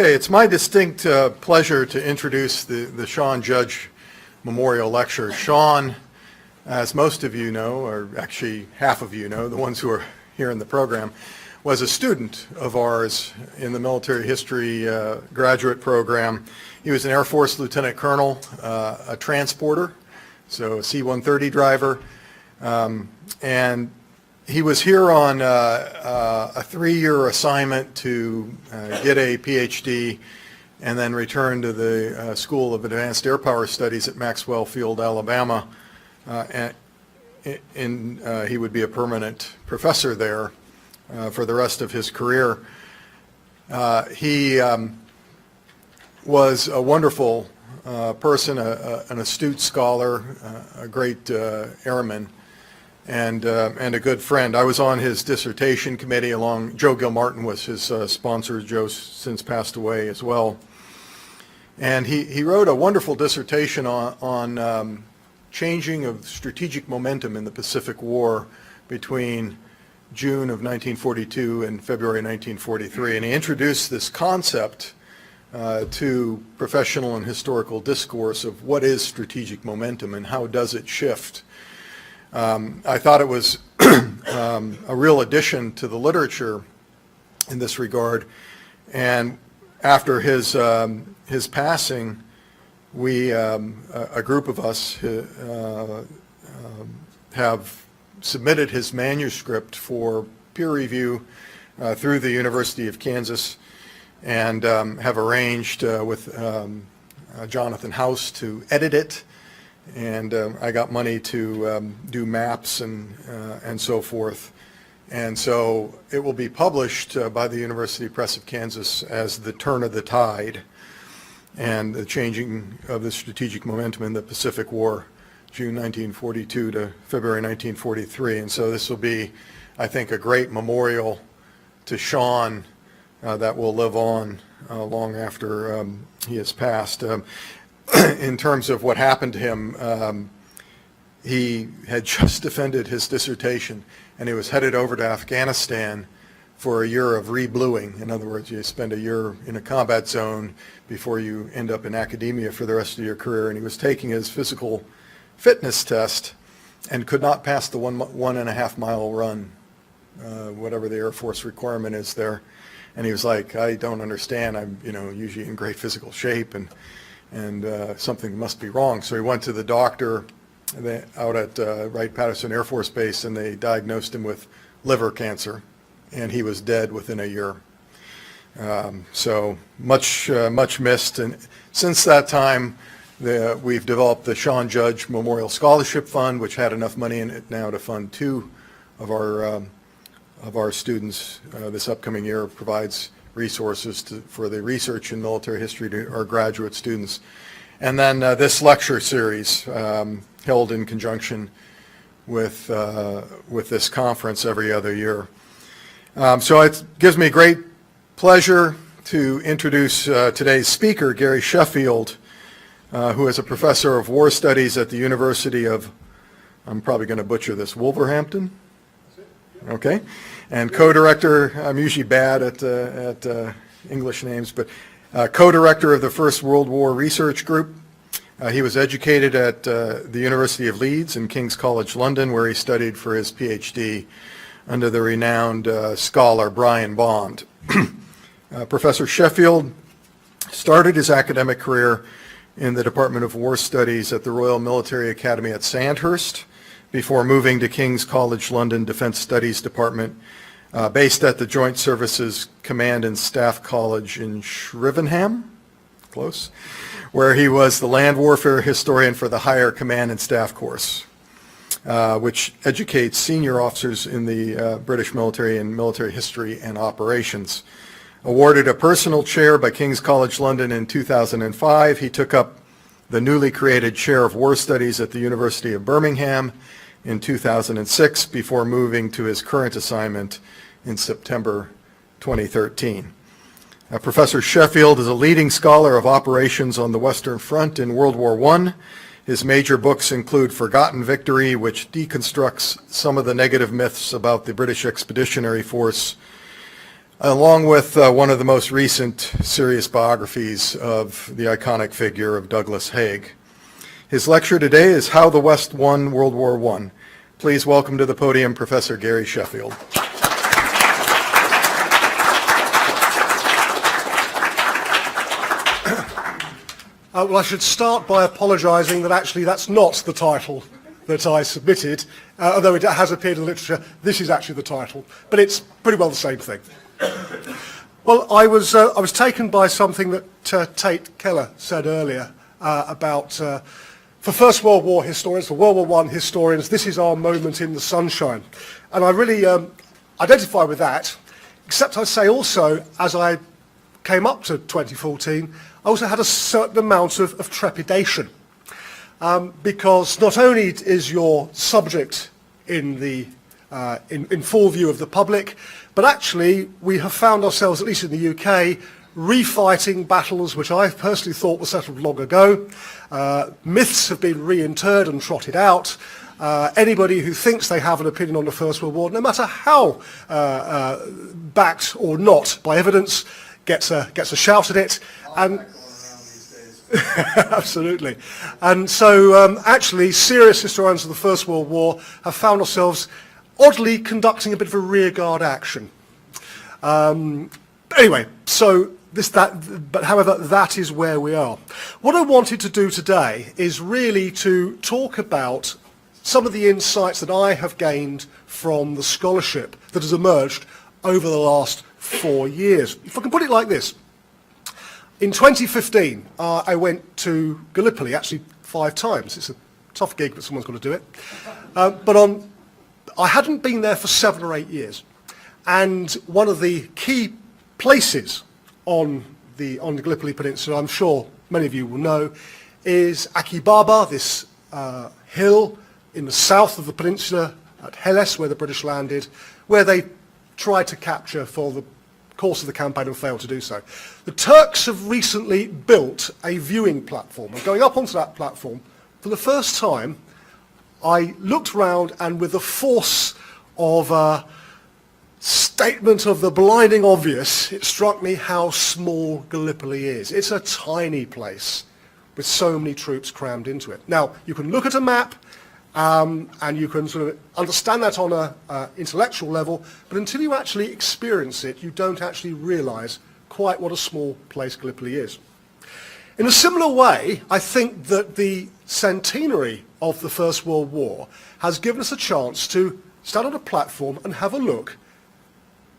Okay, it's my distinct pleasure to introduce the Shawn Judge Memorial Lecture. Shawn, as most of you know, or actually half of you know, the ones who are here in the program, was a student of ours in the military history graduate program. He was an Air Force lieutenant colonel, a transporter, so a C-130 driver, and he was here on a 3-year assignment to get a PhD and then return to the School of Advanced Air Power Studies at Maxwell Field, Alabama. He would be a permanent professor there for the rest of his career. He was a wonderful person, an astute scholar, a great airman, and a good friend. I was on his dissertation committee along, Joe Gilmartin was his sponsor. Joe's since passed away as well. And he wrote a wonderful dissertation on changing of strategic momentum in the Pacific War between June of 1942 and February 1943. And he introduced this concept to professional and historical discourse of what is strategic momentum and how does it shift. I thought it was a real addition to the literature in this regard, and after his passing, we, a group of us, have submitted his manuscript for peer review through the University of Kansas, and have arranged with Jonathan House to edit it. And I got money to do maps and so forth. And so it will be published by the University Press of Kansas as The Turn of the Tide and the Changing of the Strategic Momentum in the Pacific War, June 1942 to February 1943. And so this will be, I think, a great memorial to Shawn that will live on long after he has passed. In terms of what happened to him, he had just defended his dissertation and he was headed over to Afghanistan for a year of rebluing. In other words, you spend a year in a combat zone before you end up in academia for the rest of your career. And he was taking his physical fitness test and could not pass the 1.5 mile run, whatever the Air Force requirement is there. And he was like, I don't understand. I'm usually in great physical shape, and something must be wrong. So he went to the doctor out at Wright-Patterson Air Force Base, and they diagnosed him with liver cancer, and he was dead within a year. So much missed. And since that time, we've developed the Shawn Judge Memorial Scholarship Fund, which had enough money in it now to fund 2 of our students. This upcoming year provides resources for the research in military history to our graduate students. And then this lecture series held in conjunction with this conference every other year. So it gives me great pleasure to introduce today's speaker, Gary Sheffield, who is a professor of war studies at the University of, I'm probably going to butcher this, Wolverhampton? Okay. And co-director, I'm usually bad at English names, but co-director of the First World War Research Group. He was educated at the University of Leeds and King's College London, where he studied for his PhD under the renowned scholar Brian Bond. Professor Sheffield started his academic career in the Department of War Studies at the Royal Military Academy at Sandhurst, before moving to King's College London Defence Studies Department, based at the Joint Services Command and Staff College in Shrivenham, close, where he was the land warfare historian for the Higher Command and Staff Course, which educates senior officers in the British military in military history and operations. Awarded a personal chair by King's College London in 2005, he took up the newly created Chair of War Studies at the University of Birmingham in 2006, before moving to his current assignment in September 2013. Professor Sheffield is a leading scholar of operations on the Western Front in World War I. His major books include Forgotten Victory, which deconstructs some of the negative myths about the British Expeditionary Force, along with one of the most recent serious biographies of the iconic figure of Douglas Haig. His lecture today is How the West Won World War I. Please welcome to the podium Professor Gary Sheffield. Well, I should start by apologising that actually that's not the title that I submitted, although it has appeared in the literature. This is actually the title, but it's pretty well the same thing. Well, I was taken by something that Tate Keller said earlier about, for First World War historians, for World War I historians, this is our moment in the sunshine. And I really identify with that, except I'd say also, as I came up to 2014, I also had a certain amount of trepidation, because not only is your subject in full view of the public, but actually we have found ourselves, at least in the UK, refighting battles which I personally thought were settled long ago. Myths have been reinterred and trotted out. Anybody who thinks they have an opinion on the First World War, no matter how backed or not by evidence, gets a shout at it. And absolutely. And so actually serious historians of the First World War have found ourselves oddly conducting a bit of a rearguard action. Anyway, so but however, that is where we are. What I wanted to do today is really to talk about some of the insights that I have gained from the scholarship that has emerged over the last 4 years. If I can put it like this. In 2015, I went to Gallipoli, actually 5 times. It's a tough gig, but someone's got to do it. I hadn't been there for 7 or 8 years. And one of the key places on the Gallipoli Peninsula, I'm sure many of you will know, is Akibaba, this hill in the south of the peninsula at Helles, where the British landed, where they tried to capture for the course of the campaign and failed to do so. The Turks have recently built a viewing platform, and going up onto that platform, for the first time, I looked round, and with the force of a statement of the blinding obvious, it struck me how small Gallipoli is. It's a tiny place with so many troops crammed into it. Now, you can look at a map, and you can sort of understand that on an intellectual level, but until you actually experience it, you don't actually realise quite what a small place Gallipoli is. In a similar way, I think that the centenary of the First World War has given us a chance to stand on a platform and have a look,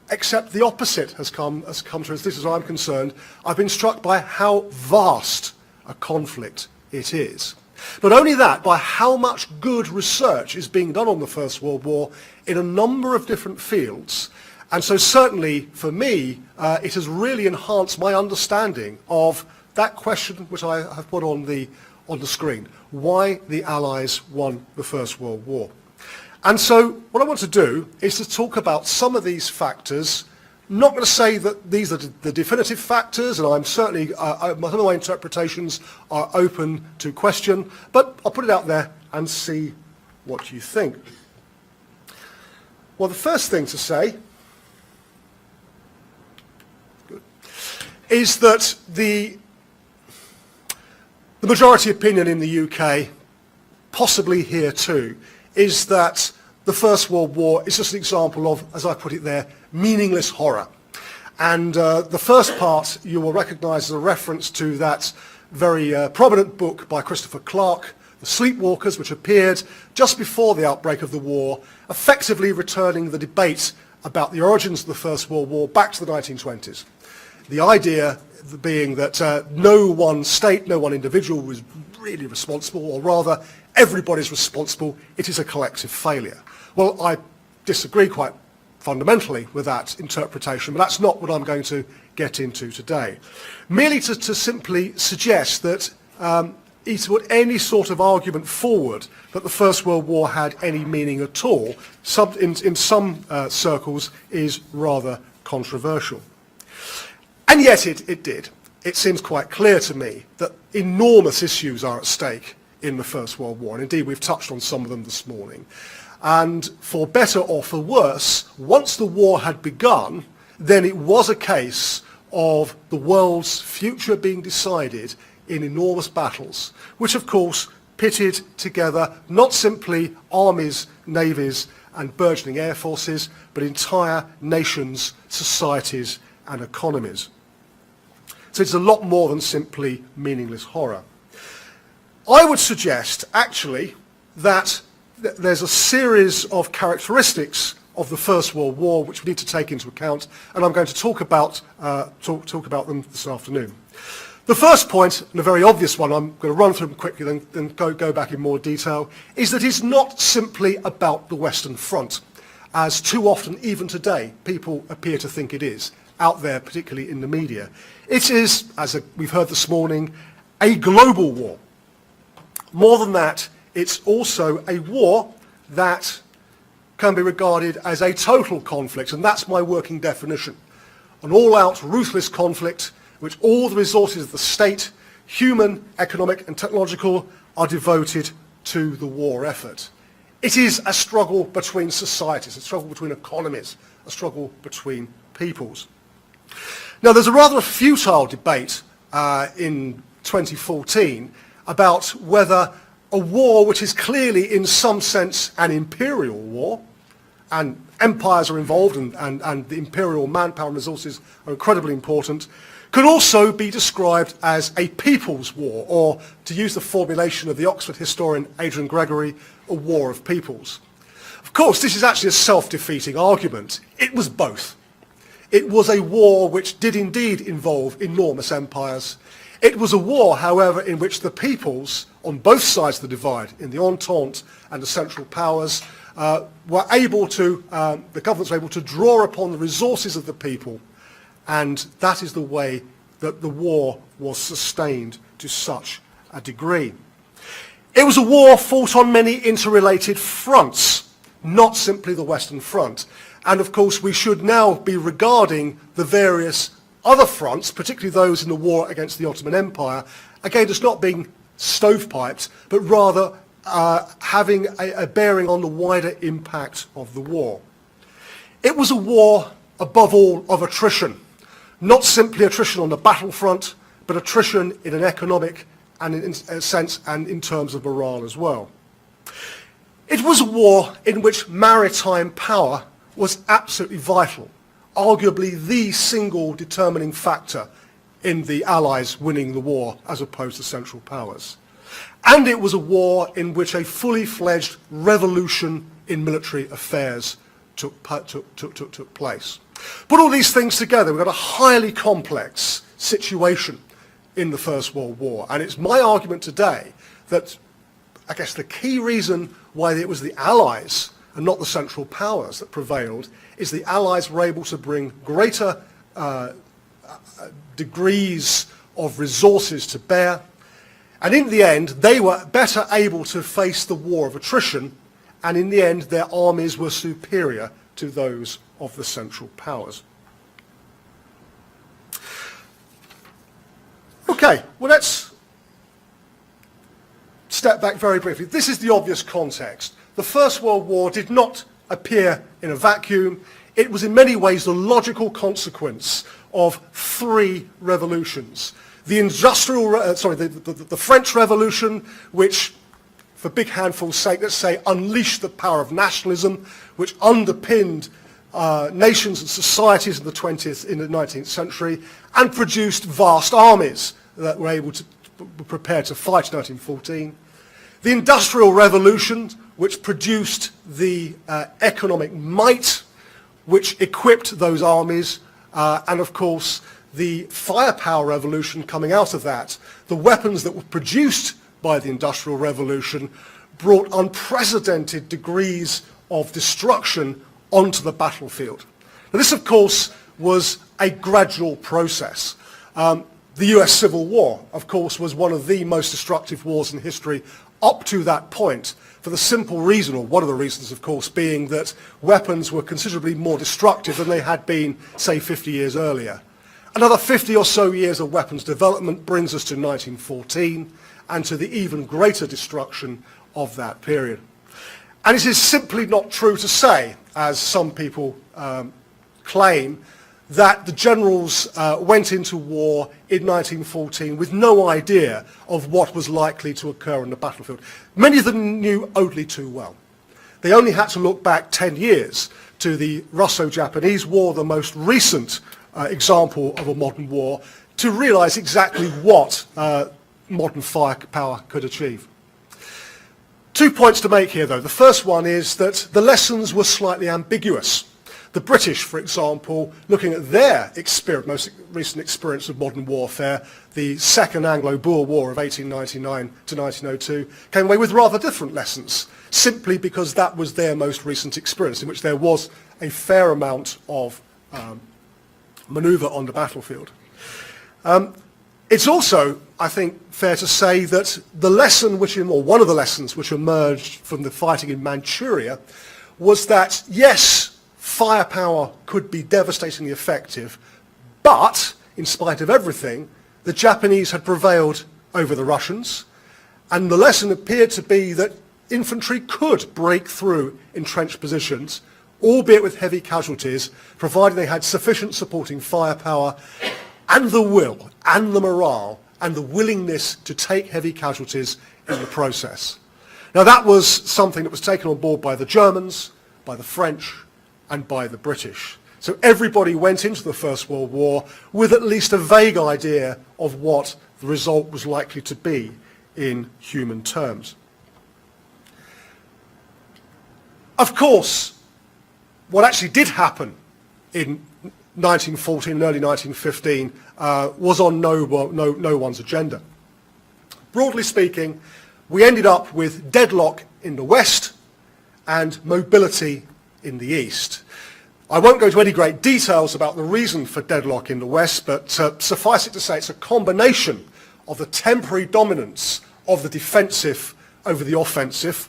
except the opposite has come to us. As this is where I'm concerned, I've been struck by how vast a conflict it is. Not only that, by how much good research is being done on the First World War in a number of different fields. And so certainly, for me, it has really enhanced my understanding of that question which I have put on the screen. Why the Allies won the First World War. And so what I want to do is to talk about some of these factors. Not going to say that these are the definitive factors, and I'm certainly, some of my interpretations are open to question, but I'll put it out there and see what you think. Well, the first thing to say is that the majority opinion in the UK, possibly here too, is that the First World War is just an example of, as I put it there, meaningless horror. And the first part you will recognise as a reference to that very prominent book by Christopher Clark, The Sleepwalkers, which appeared just before the outbreak of the war, effectively returning the debate about the origins of the First World War back to the 1920s. The idea being that no one state, no one individual was really responsible, or rather, everybody's responsible, it is a collective failure. Well, I disagree quite fundamentally with that interpretation, but that's not what I'm going to get into today. Merely to simply suggest that to put any sort of argument forward that the First World War had any meaning at all, in some circles, is rather controversial. And yet it did. It seems quite clear to me that enormous issues are at stake in the First World War, and indeed we've touched on some of them this morning. And for better or for worse, once the war had begun, then it was a case of the world's future being decided in enormous battles, which of course pitted together not simply armies, navies and burgeoning air forces, but entire nations, societies and economies. So it's a lot more than simply meaningless horror. I would suggest, actually, that there's a series of characteristics of the First World War which we need to take into account, and I'm going to talk about them this afternoon. The first point, and a very obvious one, I'm going to run through them quickly, then go back in more detail, is that it's not simply about the Western Front, as too often, even today, people appear to think it is, out there, particularly in the media. It is, as we've heard this morning, a global war. More than that, it's also a war that can be regarded as a total conflict, and that's my working definition. An all-out, ruthless conflict which all the resources of the state, human, economic and technological, are devoted to the war effort. It is a struggle between societies, a struggle between economies, a struggle between peoples. Now, there's a rather futile debate in 2014 about whether a war which is clearly in some sense an imperial war, and empires are involved and the imperial manpower and resources are incredibly important, could also be described as a people's war, or, to use the formulation of the Oxford historian Adrian Gregory, a war of peoples. Of course, this is actually a self-defeating argument. It was both. It was a war which did indeed involve enormous empires. It was a war, however, in which the peoples on both sides of the divide, in the Entente and the Central Powers, were able to, the governments were able to draw upon the resources of the people, and that is the way that the war was sustained to such a degree. It was a war fought on many interrelated fronts, not simply the Western Front. And of course, we should now be regarding the various other fronts, particularly those in the war against the Ottoman Empire, again, as not being stovepiped, but rather having a bearing on the wider impact of the war. It was a war, above all, of attrition. Not simply attrition on the battlefront, but attrition in an economic and in a sense and in terms of morale as well. It was a war in which maritime power was absolutely vital, arguably the single determining factor in the Allies winning the war as opposed to Central Powers. And it was a war in which a fully fledged revolution in military affairs took place. Put all these things together, we've got a highly complex situation in the First World War. And it's my argument today that, I guess, the key reason why it was the Allies and not the Central Powers that prevailed is the Allies were able to bring greater degrees of resources to bear. And in the end, they were better able to face the war of attrition, and in the end, their armies were superior to those of the Central Powers. Okay, well, let's step back very briefly. This is the obvious context. The First World War did not appear in a vacuum. It was in many ways the logical consequence of three revolutions. The the French Revolution, which, for big handfuls' sake, let's say, unleashed the power of nationalism, which underpinned nations and societies in the 19th century, and produced vast armies that were able to prepare to fight in 1914. The Industrial Revolution, which produced the economic might, which equipped those armies, and of course the firepower revolution coming out of that. The weapons that were produced by the Industrial Revolution brought unprecedented degrees of destruction onto the battlefield. Now, this, of course, was a gradual process. The US Civil War, of course, was one of the most destructive wars in history up to that point, for the simple reason, or one of the reasons, of course, being that weapons were considerably more destructive than they had been, say, 50 years earlier. Another 50 or so years of weapons development brings us to 1914 and to the even greater destruction of that period. And it is simply not true to say, as some people claim, that the generals went into war in 1914 with no idea of what was likely to occur on the battlefield. Many of them knew only too well. They only had to look back 10 years to the Russo-Japanese War, the most recent example of a modern war, to realize exactly what modern firepower could achieve. 2 points to make here, though. The first one is that the lessons were slightly ambiguous. The British, for example, looking at their most recent experience of modern warfare, the Second Anglo-Boer War of 1899 to 1902, came away with rather different lessons, simply because that was their most recent experience, in which there was a fair amount of manoeuvre on the battlefield. It's also, I think, fair to say that the lesson one of the lessons which emerged from the fighting in Manchuria was that, yes, firepower could be devastatingly effective, but, in spite of everything, the Japanese had prevailed over the Russians, and the lesson appeared to be that infantry could break through entrenched positions, albeit with heavy casualties, provided they had sufficient supporting firepower and the will and the morale and the willingness to take heavy casualties in the process. Now, that was something that was taken on board by the Germans, by the French, and by the British. So everybody went into the First World War with at least a vague idea of what the result was likely to be in human terms. Of course, what actually did happen in 1914 and early 1915 was on no one's agenda. Broadly speaking, we ended up with deadlock in the West and mobility in the East. I won't go into any great details about the reason for deadlock in the West, but suffice it to say it's a combination of the temporary dominance of the defensive over the offensive,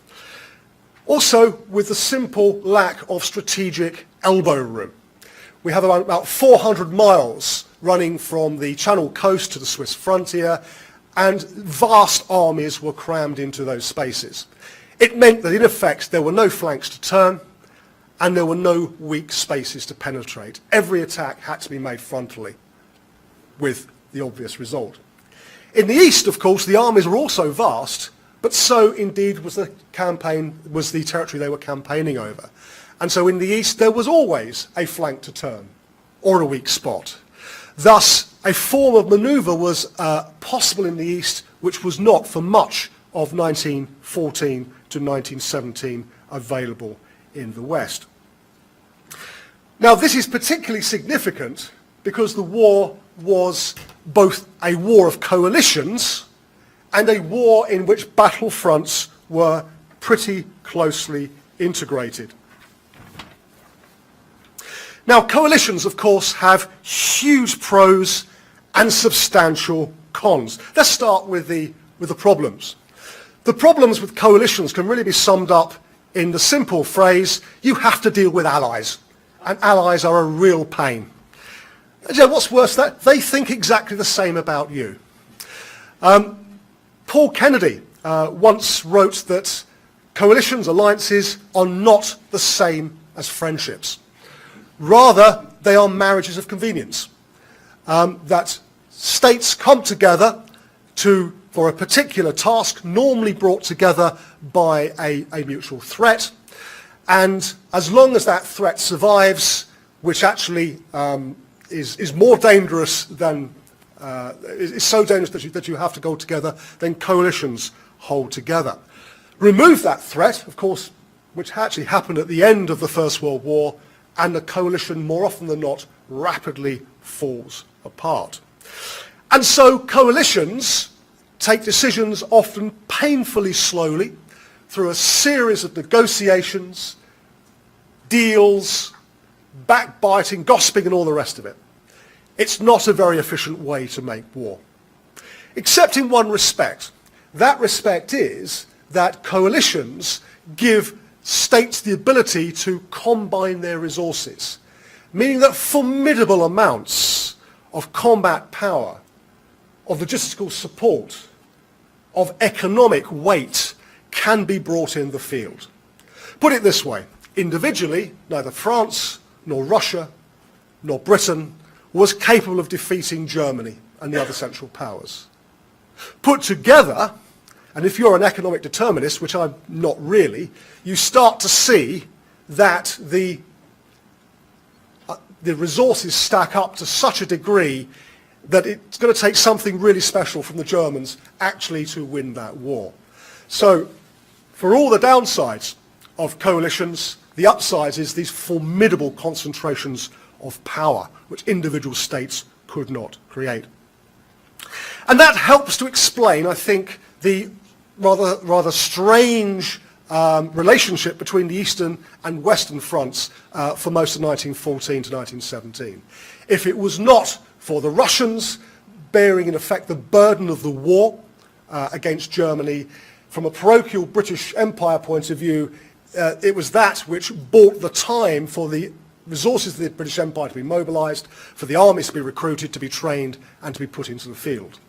also with the simple lack of strategic elbow room. We have about 400 miles running from the Channel coast to the Swiss frontier, and vast armies were crammed into those spaces. It meant that, in effect, there were no flanks to turn, and there were no weak spaces to penetrate. Every attack had to be made frontally, with the obvious result. In the East, of course, the armies were also vast, but so indeed was the territory they were campaigning over. And so in the East, there was always a flank to turn, or a weak spot. Thus, a form of manoeuvre was possible in the East, which was not for much of 1914 to 1917 available in the West. Now, this is particularly significant because the war was both a war of coalitions and a war in which battle fronts were pretty closely integrated. Now, coalitions, of course, have huge pros and substantial cons. Let's start with the problems. The problems with coalitions can really be summed up in the simple phrase, you have to deal with allies, and allies are a real pain. And you know, what's worse, that they think exactly the same about you. Paul Kennedy once wrote that coalitions, alliances, are not the same as friendships. Rather, they are marriages of convenience, that states come together for a particular task, normally brought together by a mutual threat, and as long as that threat survives, which actually is more dangerous than, is so dangerous that you have to go together, then coalitions hold together. Remove that threat, of course, which actually happened at the end of the First World War, and the coalition, more often than not, rapidly falls apart. And so coalitions take decisions often painfully slowly through a series of negotiations, deals, backbiting, gossiping, and all the rest of it. It's not a very efficient way to make war. Except in one respect. That respect is that coalitions give states the ability to combine their resources, meaning that formidable amounts of combat power, of logistical support, of economic weight can be brought in the field. Put it this way, individually, neither France nor Russia nor Britain was capable of defeating Germany and the other Central Powers. Put together, and if you're an economic determinist, which I'm not really, you start to see that the resources stack up to such a degree that it's going to take something really special from the Germans actually to win that war. So, for all the downsides of coalitions, the upsides is these formidable concentrations of power, which individual states could not create. And that helps to explain, I think, the rather strange relationship between the Eastern and Western fronts for most of 1914 to 1917. If it was not for the Russians bearing in effect the burden of the war against Germany, from a parochial British Empire point of view, it was that which bought the time for the resources of the British Empire to be mobilised, for the armies to be recruited, to be trained, and to be put into the field.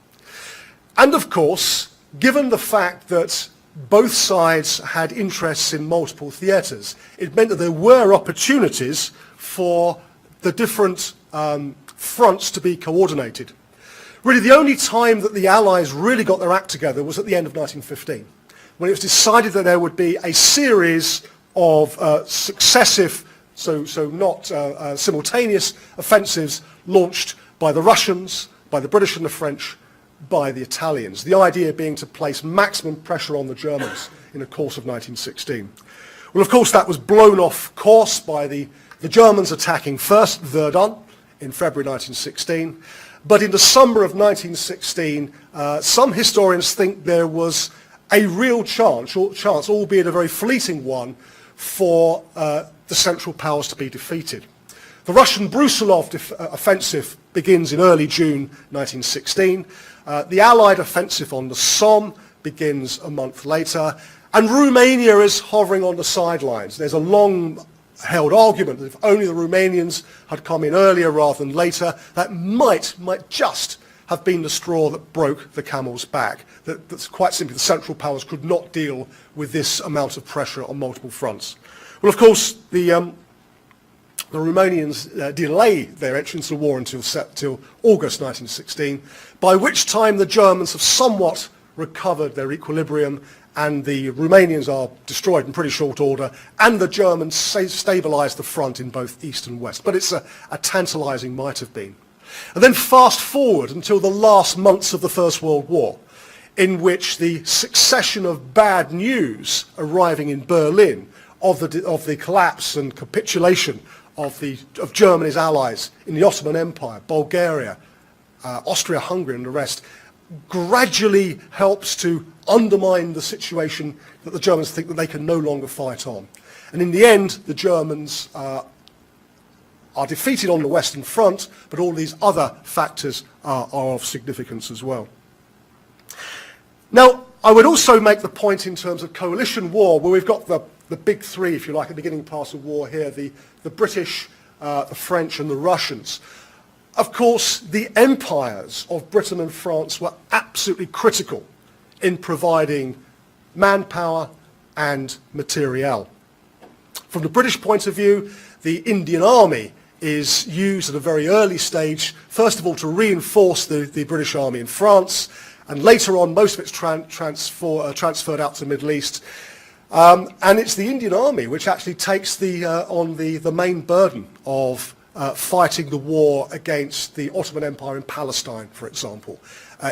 And of course, given the fact that both sides had interests in multiple theatres, it meant that there were opportunities for the different fronts to be coordinated. Really, the only time that the Allies really got their act together was at the end of 1915, when it was decided that there would be a series of successive, so not simultaneous offensives launched by the Russians, by the British and the French, by the Italians. The idea being to place maximum pressure on the Germans in the course of 1916. Well, of course, that was blown off course by the Germans attacking first Verdun in February 1916. But in the summer of 1916, some historians think there was a real chance, albeit a very fleeting one, for the Central Powers to be defeated. The Russian Brusilov offensive begins in early June 1916. The Allied offensive on the Somme begins a month later, and Romania is hovering on the sidelines. There's a long-held argument that if only the Romanians had come in earlier rather than later, that might just have been the straw that broke the camel's back. That's quite simply the Central Powers could not deal with this amount of pressure on multiple fronts. Well, of course, the Romanians delay their entrance to the war until August 1916, by which time the Germans have somewhat recovered their equilibrium, and the Romanians are destroyed in pretty short order, and the Germans stabilise the front in both east and west. But it's a tantalising might have been. And then fast forward until the last months of the First World War, in which the succession of bad news arriving in Berlin of the collapse and capitulation of Germany's allies in the Ottoman Empire, Bulgaria, Austria-Hungary and the rest, gradually helps to undermine the situation that the Germans think that they can no longer fight on. And in the end, the Germans are defeated on the Western Front, but all these other factors are of significance as well. Now, I would also make the point in terms of coalition war, where we've got the big three, if you like, at the beginning part of war here, the British, the French and the Russians. Of course, the empires of Britain and France were absolutely critical in providing manpower and materiel. From the British point of view, the Indian Army is used at a very early stage, first of all to reinforce the British Army in France, and later on most of it's transferred out to the Middle East. And it's the Indian Army which actually takes on the main burden of fighting the war against the Ottoman Empire in Palestine, for example.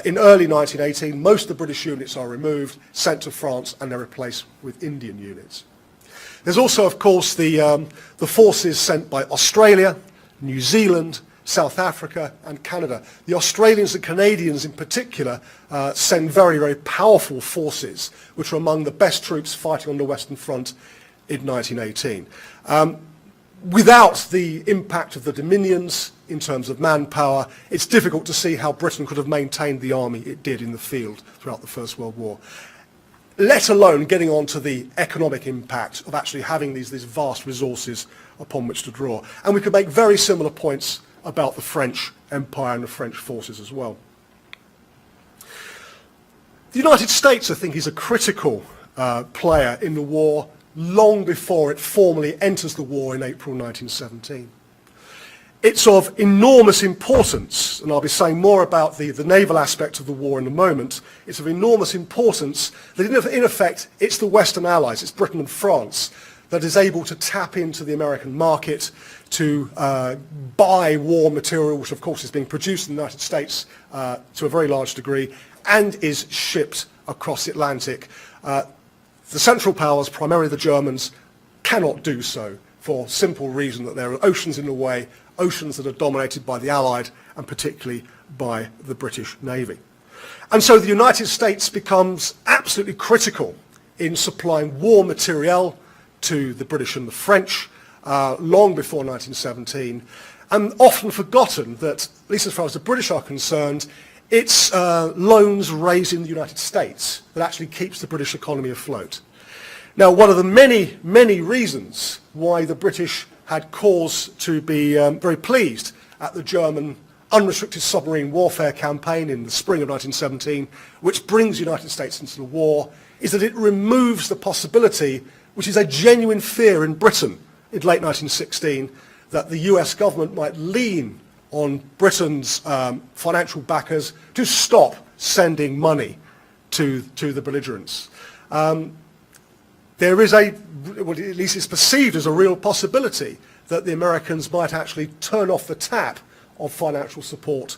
In early 1918, most of the British units are removed, sent to France, and they're replaced with Indian units. There's also, of course, the forces sent by Australia, New Zealand, South Africa, and Canada. The Australians and Canadians in particular send very, very powerful forces, which are among the best troops fighting on the Western Front in 1918. Without the impact of the Dominions in terms of manpower, it's difficult to see how Britain could have maintained the army it did in the field throughout the First World War, let alone getting on to the economic impact of actually having these vast resources upon which to draw. And we could make very similar points about the French Empire and the French forces as well. The United States, I think, is a critical player in the war long before it formally enters the war in April 1917. It's of enormous importance, and I'll be saying more about the naval aspect of the war in a moment. It's of enormous importance that in effect it's the Western Allies, it's Britain and France, that is able to tap into the American market to buy war material, which of course is being produced in the United States to a very large degree, and is shipped across the Atlantic. The Central Powers, primarily the Germans, cannot do so for simple reason that there are oceans in the way, oceans that are dominated by the Allied and particularly by the British Navy. And so the United States becomes absolutely critical in supplying war materiel to the British and the French long before 1917, and often forgotten that, at least as far as the British are concerned, it's loans raised in the United States that actually keeps the British economy afloat. Now, one of the many, many reasons why the British had cause to be very pleased at the German unrestricted submarine warfare campaign in the spring of 1917, which brings the United States into the war, is that it removes the possibility, which is a genuine fear in Britain in late 1916, that the US government might lean on Britain's financial backers to stop sending money to the belligerents. There is well, at least it's perceived as a real possibility that the Americans might actually turn off the tap of financial support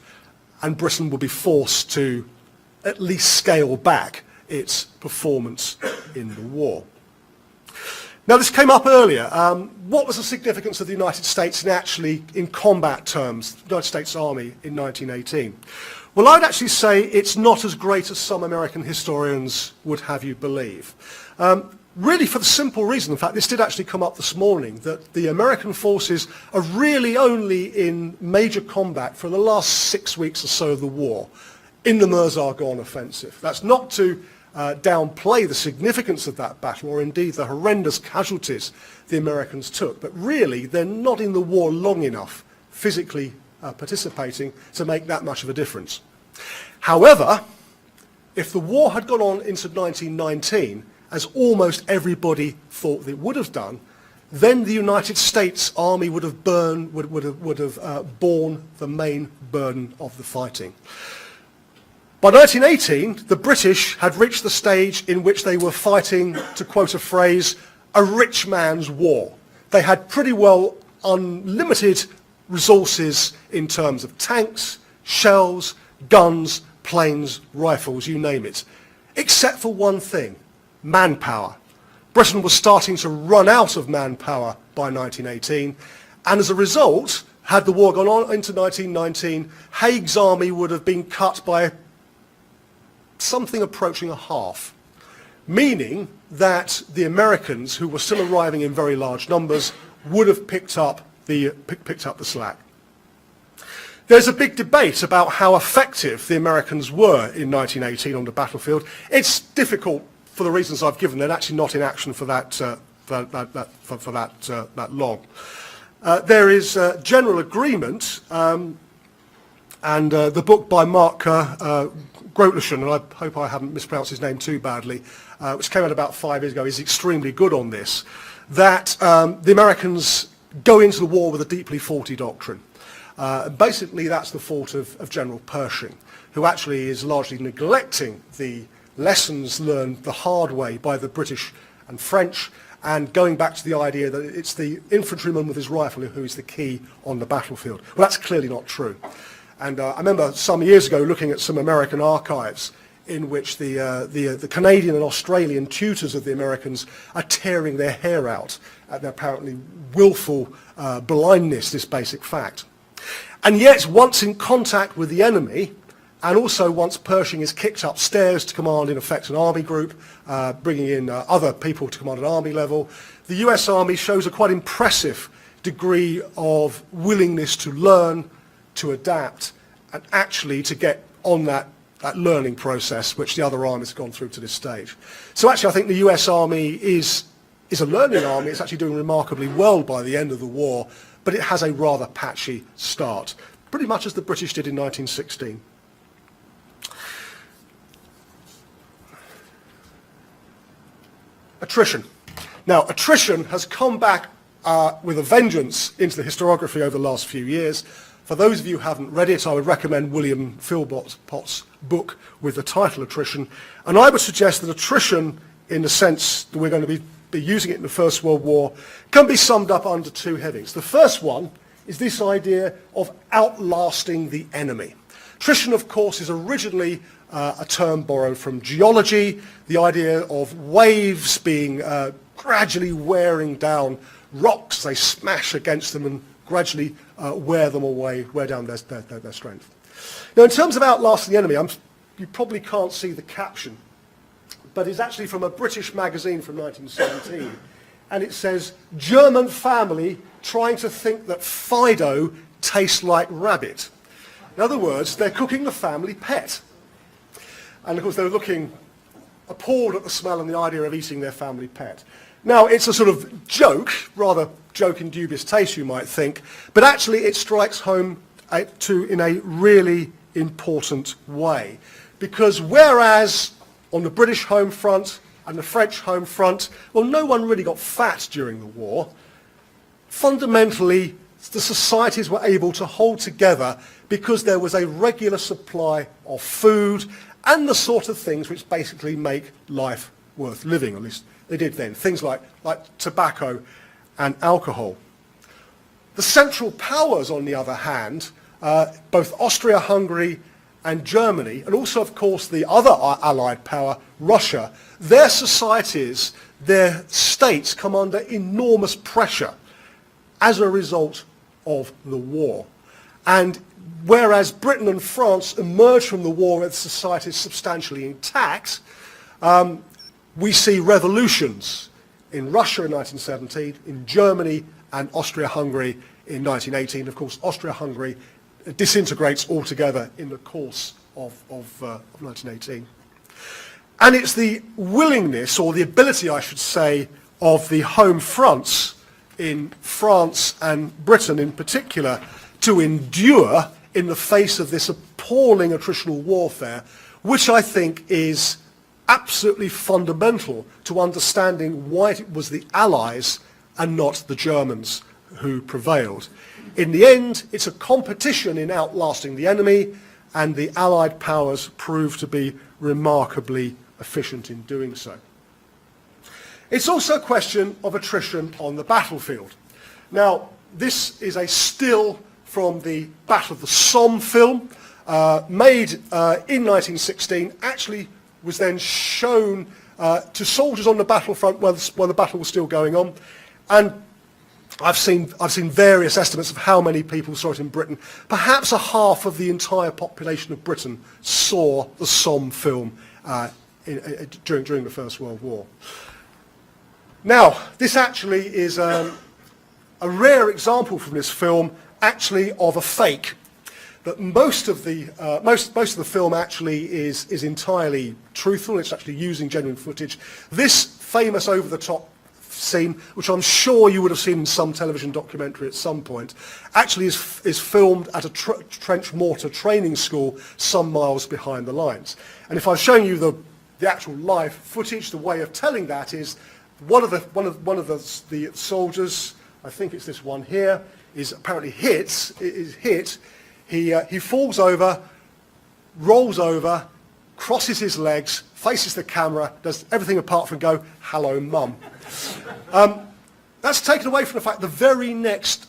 and Britain will be forced to at least scale back its performance in the war. Now, this came up earlier. What was the significance of the United States in combat terms, the United States Army in 1918? Well, I'd actually say it's not as great as some American historians would have you believe. Really for the simple reason, in fact, this did actually come up this morning, that the American forces are really only in major combat for the last 6 weeks or so of the war in the Meuse-Argonne offensive. That's not to downplay the significance of that battle or indeed the horrendous casualties the Americans took, but really they're not in the war long enough physically participating to make that much of a difference. However, if the war had gone on into 1919, as almost everybody thought it would have done, then the United States Army would have borne the main burden of the fighting. By 1918, the British had reached the stage in which they were fighting, to quote a phrase, a rich man's war. They had pretty well unlimited resources in terms of tanks, shells, guns, planes, rifles, you name it, except for one thing: manpower. Britain was starting to run out of manpower by 1918, and as a result, had the war gone on into 1919, Haig's army would have been cut by something approaching a half, meaning that the Americans, who were still arriving in very large numbers, would have picked up the slack. There's a big debate about how effective the Americans were in 1918 on the battlefield. It's difficult for the reasons I've given. They're actually not in action for that long. There is general agreement, and the book by Mark Attrition, and I hope I haven't mispronounced his name too badly, which came out about 5 years ago, is extremely good on this, that the Americans go into the war with a deeply faulty doctrine. Basically, that's the fault of General Pershing, who actually is largely neglecting the lessons learned the hard way by the British and French, and going back to the idea that it's the infantryman with his rifle who is the key on the battlefield. Well, that's clearly not true. And I remember some years ago looking at some American archives in which the Canadian and Australian tutors of the Americans are tearing their hair out at their apparently willful blindness, this basic fact. And yet, once in contact with the enemy, and also once Pershing is kicked upstairs to command, in effect, an army group, bringing in other people to command an army level, the US Army shows a quite impressive degree of willingness to learn, to adapt, and actually to get on that learning process which the other armies have gone through to this stage. So actually I think the US Army is a learning army. It's actually doing remarkably well by the end of the war, but it has a rather patchy start, pretty much as the British did in 1916. Attrition. Now, attrition has come back with a vengeance into the historiography over the last few years. For those of you who haven't read it, I would recommend William Philpott's book with the title Attrition. And I would suggest that attrition, in the sense that we're going to be using it in the First World War, can be summed up under two headings. The first one is this idea of outlasting the enemy. Attrition, of course, is originally a term borrowed from geology, the idea of waves being gradually wearing down rocks. They smash against them and gradually wear them away, wear down their strength. Now, in terms of outlasting the enemy, you probably can't see the caption, but it's actually from a British magazine from 1917, and it says, "German family trying to think that Fido tastes like rabbit." In other words, they're cooking the family pet. And of course, they were looking appalled at the smell and the idea of eating their family pet. Now, it's a sort of joke, rather joke in dubious taste, you might think, but actually it strikes home in a really important way. Because whereas on the British home front and the French home front, well, no one really got fat during the war, fundamentally, the societies were able to hold together because there was a regular supply of food and the sort of things which basically make life worth living, at least they did then. Things like tobacco and alcohol. The Central Powers, on the other hand, both Austria-Hungary and Germany, and also, of course, the other Allied power, Russia, their societies, their states come under enormous pressure as a result of the war. And whereas Britain and France emerged from the war with societies substantially intact, we see revolutions in Russia in 1917, in Germany and Austria-Hungary in 1918. Of course, Austria-Hungary disintegrates altogether in the course of 1918. And it's the willingness, or the ability, I should say, of the home fronts in France and Britain in particular to endure in the face of this appalling attritional warfare, which I think is absolutely fundamental to understanding why it was the Allies and not the Germans who prevailed. In the end, it's a competition in outlasting the enemy, and the Allied powers proved to be remarkably efficient in doing so. It's also a question of attrition on the battlefield. Now, this is a still from the Battle of the Somme film, made in 1916, actually was then shown to soldiers on the battlefront while the battle was still going on. And I've seen various estimates of how many people saw it in Britain. Perhaps a half of the entire population of Britain saw the Somme film during the First World War. Now, this actually is a rare example from this film, actually, of a fake. That most of the film actually is entirely truthful. It's actually using genuine footage. This famous over-the-top scene, which I'm sure you would have seen in some television documentary at some point, actually is filmed at a trench mortar training school some miles behind the lines. And if I'm showing you the actual live footage, the way of telling that is one of the soldiers, I think it's this one here, is apparently hit. He falls over, rolls over, crosses his legs, faces the camera, does everything apart from go, "Hello, Mum." That's taken away from the fact the very next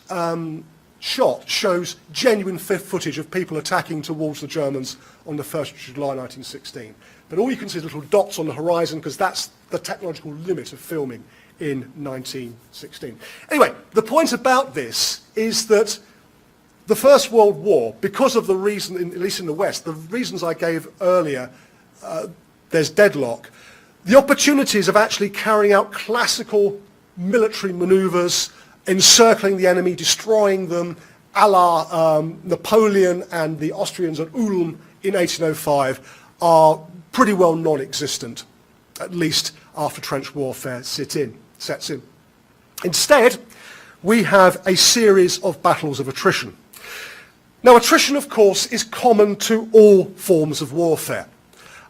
shot shows genuine footage of people attacking towards the Germans on the 1st of July 1916. But all you can see is little dots on the horizon because that's the technological limit of filming in 1916. Anyway, the point about this is that the First World War, because of the reason, at least in the West, the reasons I gave earlier, there's deadlock, the opportunities of actually carrying out classical military maneuvers, encircling the enemy, destroying them, a la Napoleon and the Austrians at Ulm in 1805, are pretty well non-existent, at least after trench warfare sets in. Instead, we have a series of battles of attrition. Now, attrition, of course, is common to all forms of warfare.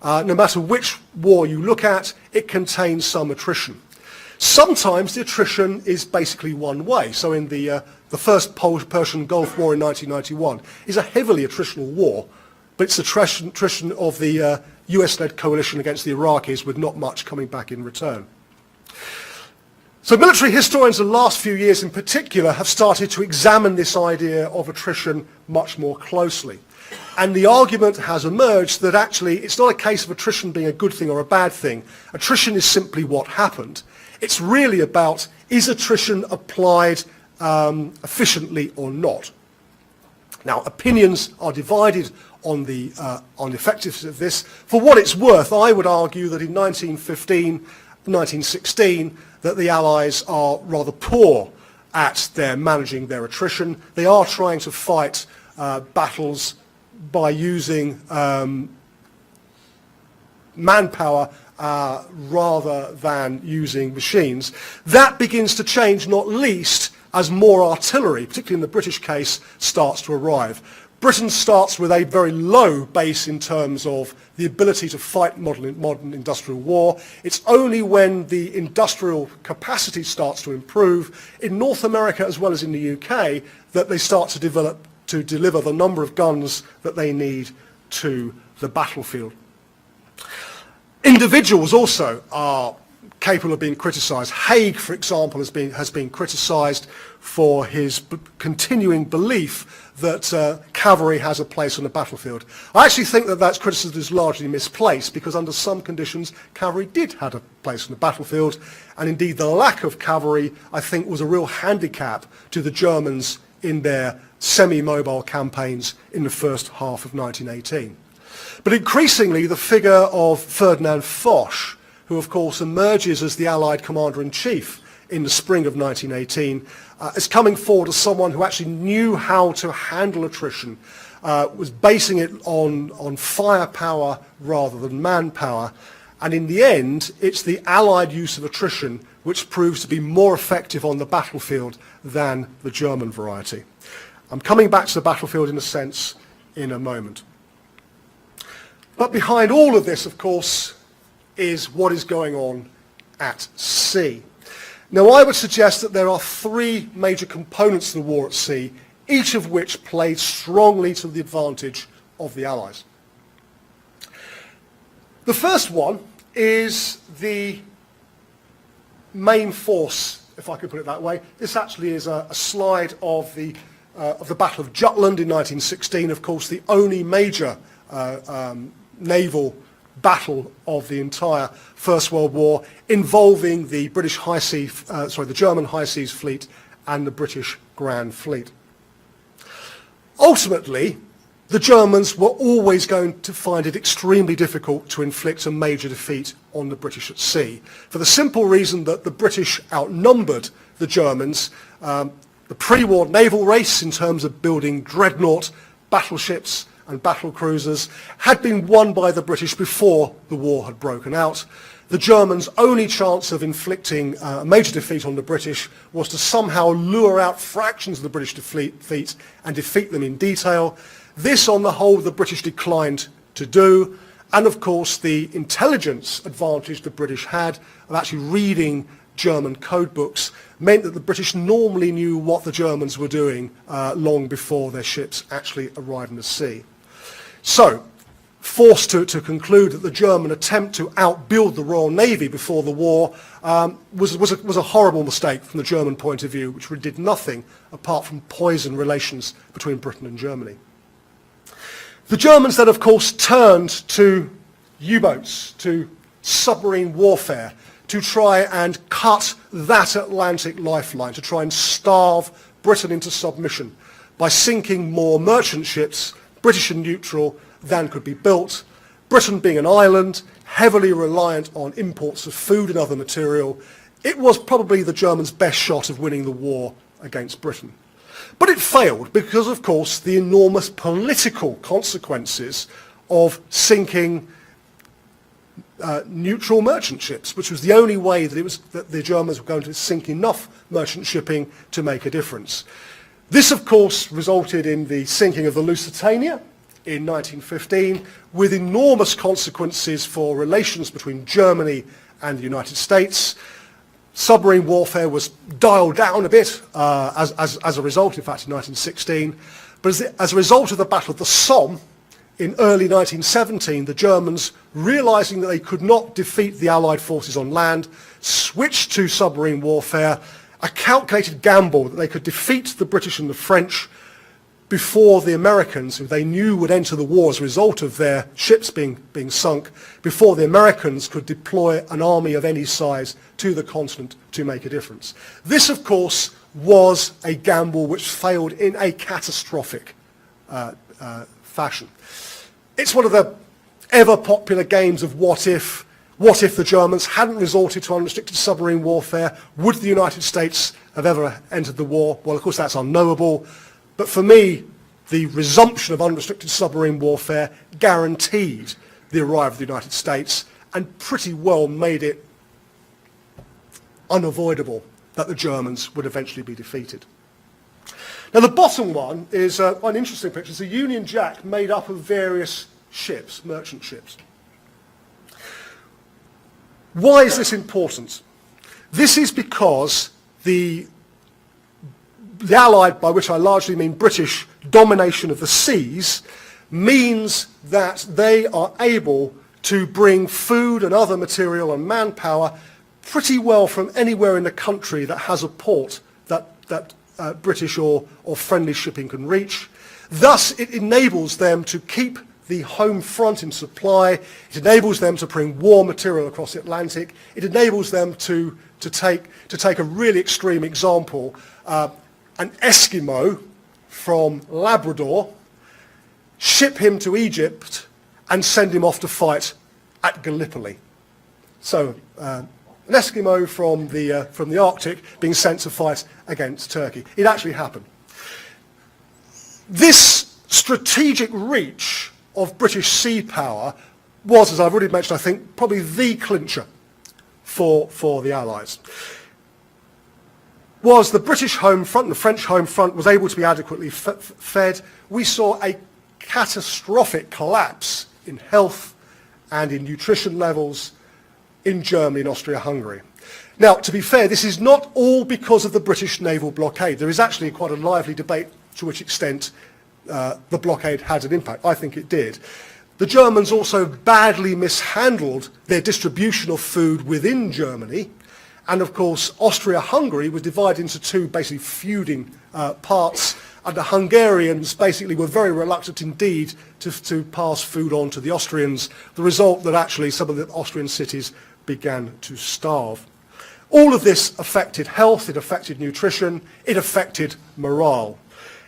No matter which war you look at, it contains some attrition. Sometimes the attrition is basically one way. So in the first Persian Gulf War in 1991 is a heavily attritional war, but it's attrition of the US-led coalition against the Iraqis with not much coming back in return. So military historians in the last few years in particular have started to examine this idea of attrition much more closely. And the argument has emerged that actually it's not a case of attrition being a good thing or a bad thing. Attrition is simply what happened. It's really about, is attrition applied efficiently or not? Now, opinions are divided on the effectiveness of this. For what it's worth, I would argue that in 1915, 1916, that the Allies are rather poor at their managing their attrition. They are trying to fight battles by using manpower rather than using machines. That begins to change, not least as more artillery, particularly in the British case, starts to arrive. Britain starts with a very low base in terms of the ability to fight modern industrial war. It's only when the industrial capacity starts to improve in North America as well as in the UK that they start to deliver the number of guns that they need to the battlefield. Individuals also are capable of being criticised. Haig, for example, has been criticised for his continuing belief that cavalry has a place on the battlefield. I actually think that that criticism is largely misplaced, because under some conditions cavalry did have a place on the battlefield, and indeed the lack of cavalry, I think, was a real handicap to the Germans in their semi-mobile campaigns in the first half of 1918. But increasingly the figure of Ferdinand Foch, who of course emerges as the Allied Commander-in-Chief in the spring of 1918, is coming forward as someone who actually knew how to handle attrition, was basing it on firepower rather than manpower, and in the end it's the Allied use of attrition which proves to be more effective on the battlefield than the German variety. I'm coming back to the battlefield in a sense in a moment. But behind all of this, of course, is what is going on at sea. Now, I would suggest that there are three major components to the war at sea, each of which played strongly to the advantage of the Allies. The first one is the main force, if I could put it that way. This actually is a slide of the Battle of Jutland in 1916, of course, the only major naval battle of the entire First World War, involving the the German High Seas Fleet and the British Grand Fleet. Ultimately, the Germans were always going to find it extremely difficult to inflict a major defeat on the British at sea, for the simple reason that the British outnumbered the Germans. The pre-war naval race in terms of building dreadnought battleships and battle cruisers had been won by the British before the war had broken out. The Germans' only chance of inflicting a major defeat on the British was to somehow lure out fractions of the British fleet and defeat them in detail. This, on the whole, the British declined to do, and of course the intelligence advantage the British had of actually reading German code books meant that the British normally knew what the Germans were doing long before their ships actually arrived in the sea. So, forced to conclude that the German attempt to outbuild the Royal Navy before the war was a horrible mistake from the German point of view, which did nothing apart from poison relations between Britain and Germany. The Germans then, of course, turned to U-boats, to submarine warfare, to try and cut that Atlantic lifeline, to try and starve Britain into submission by sinking more merchant ships, British and neutral, than could be built. Britain being an island, heavily reliant on imports of food and other material, it was probably the Germans' best shot of winning the war against Britain. But it failed because, of course, the enormous political consequences of sinking neutral merchant ships, which was the only way that the Germans were going to sink enough merchant shipping to make a difference. This, of course, resulted in the sinking of the Lusitania in 1915, with enormous consequences for relations between Germany and the United States. Submarine warfare was dialed down a bit as a result, in fact, in 1916. But as a result of the Battle of the Somme, in early 1917, the Germans, realizing that they could not defeat the Allied forces on land, switched to submarine warfare, a calculated gamble that they could defeat the British and the French before the Americans, who they knew would enter the war as a result of their ships being sunk, before the Americans could deploy an army of any size to the continent to make a difference. This, of course, was a gamble which failed in a catastrophic fashion. It's one of the ever-popular games of what if. What if the Germans hadn't resorted to unrestricted submarine warfare? Would the United States have ever entered the war? Well, of course, that's unknowable. But for me, the resumption of unrestricted submarine warfare guaranteed the arrival of the United States and pretty well made it unavoidable that the Germans would eventually be defeated. Now, the bottom one is an interesting picture. It's a Union Jack made up of various ships, merchant ships. Why is this important? This is because the Allied, by which I largely mean British, domination of the seas means that they are able to bring food and other material and manpower pretty well from anywhere in the country that has a port that British or friendly shipping can reach. Thus, it enables them to keep the home front in supply. It enables them to bring war material across the Atlantic. It enables them to take a really extreme example, an Eskimo from Labrador, ship him to Egypt and send him off to fight at Gallipoli. So an Eskimo from the Arctic being sent to fight against Turkey. It actually happened. This strategic reach of British sea power was, as I've already mentioned, I think, probably the clincher for the Allies. Was the British home front and the French home front was able to be adequately fed, we saw a catastrophic collapse in health and in nutrition levels in Germany and Austria-Hungary. Now, to be fair, this is not all because of the British naval blockade. There is actually quite a lively debate to which extent the blockade had an impact. I think it did. The Germans also badly mishandled their distribution of food within Germany. And of course, Austria-Hungary was divided into two basically feuding parts, and the Hungarians basically were very reluctant indeed to pass food on to the Austrians, the result that actually some of the Austrian cities began to starve. All of this affected health, it affected nutrition, it affected morale.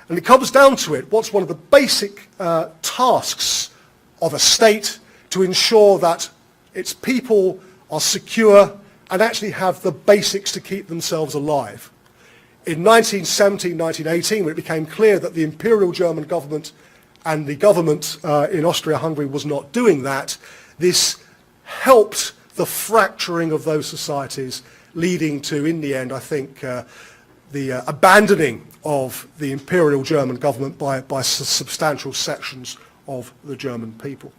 And it comes down to it, what's one of the basic tasks of a state to ensure that its people are secure and actually have the basics to keep themselves alive. In 1917, 1918, when it became clear that the Imperial German government and the government in Austria-Hungary was not doing that, this helped the fracturing of those societies, leading to, in the end, I think, the abandoning of the Imperial German government by substantial sections of the German people.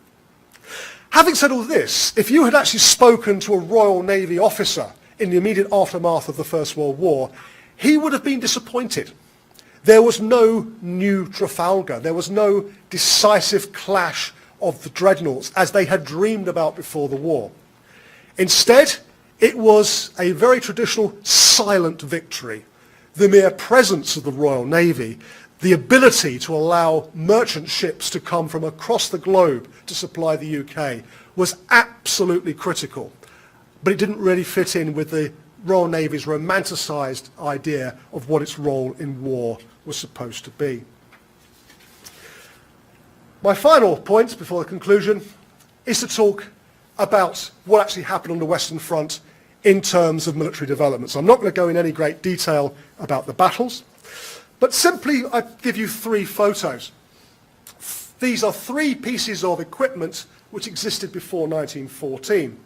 Having said all this, if you had actually spoken to a Royal Navy officer in the immediate aftermath of the First World War, he would have been disappointed. There was no new Trafalgar. There was no decisive clash of the dreadnoughts as they had dreamed about before the war. Instead, it was a very traditional silent victory. The mere presence of the Royal Navy, the ability to allow merchant ships to come from across the globe to supply the UK was absolutely critical. But it didn't really fit in with the Royal Navy's romanticised idea of what its role in war was supposed to be. My final point before the conclusion is to talk about what actually happened on the Western Front in terms of military developments. I'm not going to go in any great detail about the battles, but simply I give you three photos. These are three pieces of equipment which existed before 1914.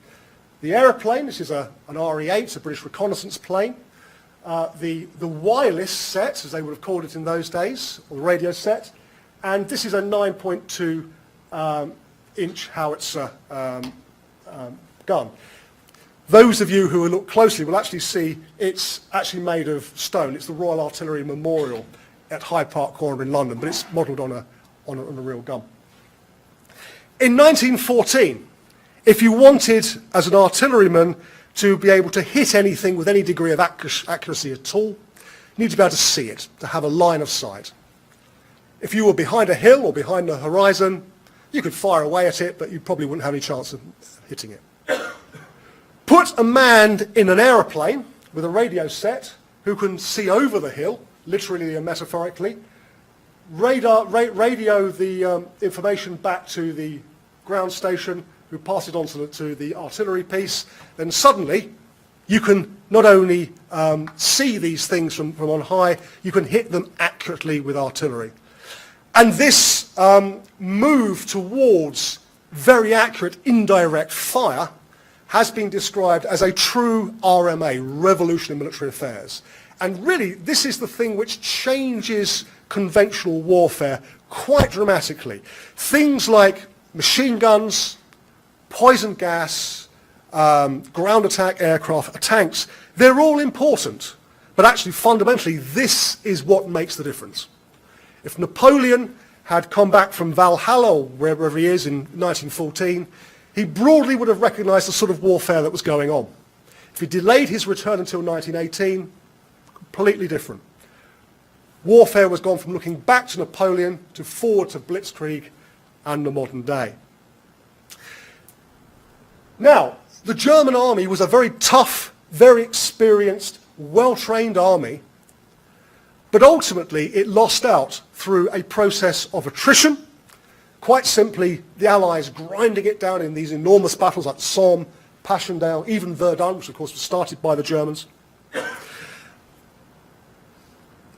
The aeroplane, this is an RE-8, a British reconnaissance plane. The wireless set, as they would have called it in those days, or the radio set. And this is a 9.2 inch howitzer gun. Those of you who look closely will actually see it's actually made of stone. It's the Royal Artillery Memorial at Hyde Park Corner in London, but it's modelled on a real gun. In 1914, if you wanted, as an artilleryman, to be able to hit anything with any degree of accuracy at all, you need to be able to see it, to have a line of sight. If you were behind a hill or behind the horizon, you could fire away at it, but you probably wouldn't have any chance of hitting it. Put a man in an aeroplane with a radio set who can see over the hill, literally and metaphorically, radio the information back to the ground station, who pass it on to the artillery piece, then suddenly you can not only see these things from on high, you can hit them accurately with artillery. And this move towards very accurate indirect fire has been described as a true RMA, Revolution in Military Affairs. And really, this is the thing which changes conventional warfare quite dramatically. Things like machine guns, poison gas, ground attack aircraft, tanks, they're all important. But actually, fundamentally, this is what makes the difference. If Napoleon had come back from Valhalla, or wherever he is, in 1914, he broadly would have recognised the sort of warfare that was going on. If he delayed his return until 1918, completely different. Warfare was gone from looking back to Napoleon to forward to Blitzkrieg and the modern day. Now, the German army was a very tough, very experienced, well-trained army, but ultimately it lost out through a process of attrition. Quite simply, the Allies grinding it down in these enormous battles like Somme, Passchendaele, even Verdun, which of course was started by the Germans.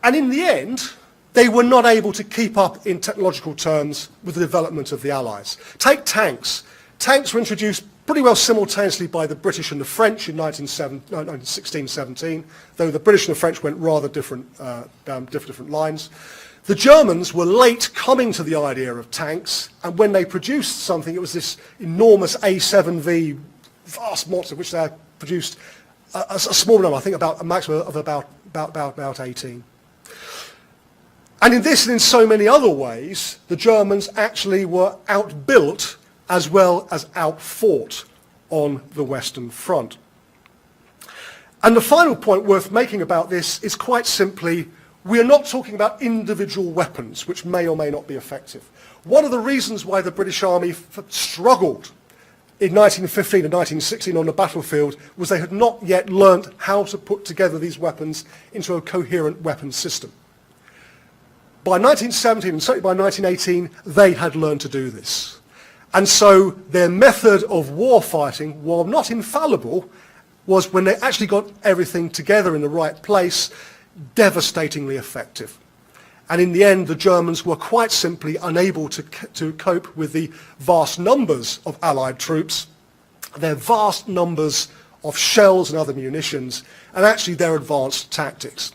And in the end, they were not able to keep up in technological terms with the development of the Allies. Take tanks. Tanks were introduced pretty well simultaneously by the British and the French in 1916-17, though the British and the French went rather down different lines. The Germans were late coming to the idea of tanks, and when they produced something, it was this enormous A7V, vast monster, which they had produced a small number, I think about a maximum of about 18. And in this and in so many other ways, the Germans actually were outbuilt as well as outfought on the Western Front. And the final point worth making about this is quite simply, we are not talking about individual weapons which may or may not be effective. One of the reasons why the British Army struggled in 1915 and 1916 on the battlefield was they had not yet learnt how to put together these weapons into a coherent weapons system. By 1917 and certainly by 1918, they had learned to do this. And so their method of war fighting, while not infallible, was when they actually got everything together in the right place, devastatingly effective. And in the end, the Germans were quite simply unable to cope with the vast numbers of Allied troops, their vast numbers of shells and other munitions, and actually their advanced tactics.